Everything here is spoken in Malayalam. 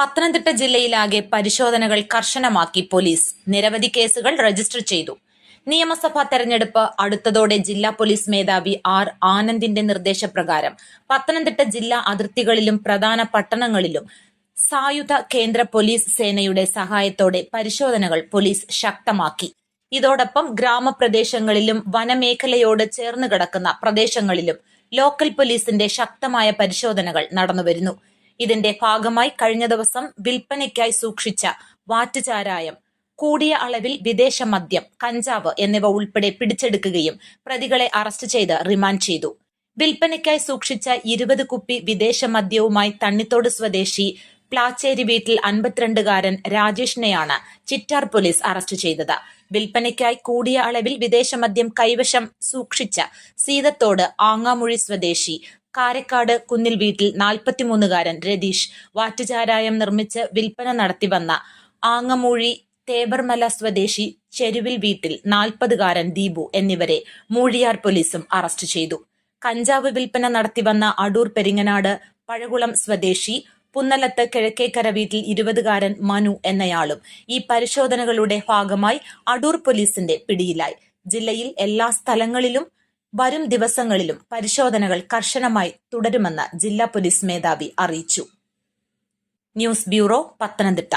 പത്തനംതിട്ട ജില്ലയിലാകെ പരിശോധനകൾ കർശനമാക്കി പോലീസ്. നിരവധി കേസുകൾ രജിസ്റ്റർ ചെയ്തു. നിയമസഭാ തെരഞ്ഞെടുപ്പ് അടുത്തതോടെ ജില്ലാ പോലീസ് മേധാവി ആർ ആനന്ദിന്റെ നിർദ്ദേശപ്രകാരം പത്തനംതിട്ട ജില്ലാ അതിർത്തികളിലും പ്രധാന പട്ടണങ്ങളിലും സായുധ കേന്ദ്ര പോലീസ് സേനയുടെ സഹായത്തോടെ പരിശോധനകൾ പോലീസ് ശക്തമാക്കി. ഇതോടൊപ്പം ഗ്രാമപ്രദേശങ്ങളിലും വനമേഖലയോട് ചേർന്ന് കിടക്കുന്ന പ്രദേശങ്ങളിലും ലോക്കൽ പോലീസിന്റെ ശക്തമായ പരിശോധനകൾ നടന്നുവരുന്നു. ഇതിന്റെ ഭാഗമായി കഴിഞ്ഞ ദിവസം വിൽപ്പനയ്ക്കായി സൂക്ഷിച്ച വാറ്റുചാരായം, കൂടിയ അളവിൽ വിദേശ മദ്യം, കഞ്ചാവ് എന്നിവ ഉൾപ്പെടെ പിടിച്ചെടുക്കുകയും പ്രതികളെ അറസ്റ്റ് ചെയ്ത് റിമാൻഡ് ചെയ്തു. വിൽപ്പനയ്ക്കായി സൂക്ഷിച്ച 20 കുപ്പി വിദേശ മദ്യവുമായി തണ്ണിത്തോട് സ്വദേശി പ്ലാച്ചേരി വീട്ടിൽ 52-കാരൻ രാജേഷിനെയാണ് ചിറ്റാർ പോലീസ് അറസ്റ്റ് ചെയ്തത്. വിൽപ്പനയ്ക്കായി കൂടിയ അളവിൽ വിദേശമദ്യം കൈവശം സൂക്ഷിച്ച സീതത്തോട് ആങ്ങാമുഴി സ്വദേശി കാരക്കാട് കുന്നിൽ വീട്ടിൽ 43-കാരൻ രതീഷ്, വാറ്റുചാരായം നിർമ്മിച്ച് വിൽപ്പന നടത്തിവന്ന ആങ്ങമൂഴി തേബർമല സ്വദേശി ചെരുവിൽ വീട്ടിൽ 40-കാരൻ ദീപു എന്നിവരെ മൂഴിയാർ പോലീസും അറസ്റ്റ് ചെയ്തു. കഞ്ചാവ് വിൽപ്പന നടത്തിവന്ന അടൂർ പെരിങ്ങനാട് പഴകുളം സ്വദേശി പുന്നലത്ത് കിഴക്കേക്കര വീട്ടിൽ 20-കാരൻ മനു എന്നയാളും ഈ പരിശോധനകളുടെ ഭാഗമായി അടൂർ പോലീസിന്റെ പിടിയിലായി. ജില്ലയിൽ എല്ലാ സ്ഥലങ്ങളിലും വരും ദിവസങ്ങളിലും പരിശോധനകൾ കർശനമായി തുടരുമെന്ന് ജില്ലാ പോലീസ് മേധാവി അറിയിച്ചു. News bureau, Pathanamthitta.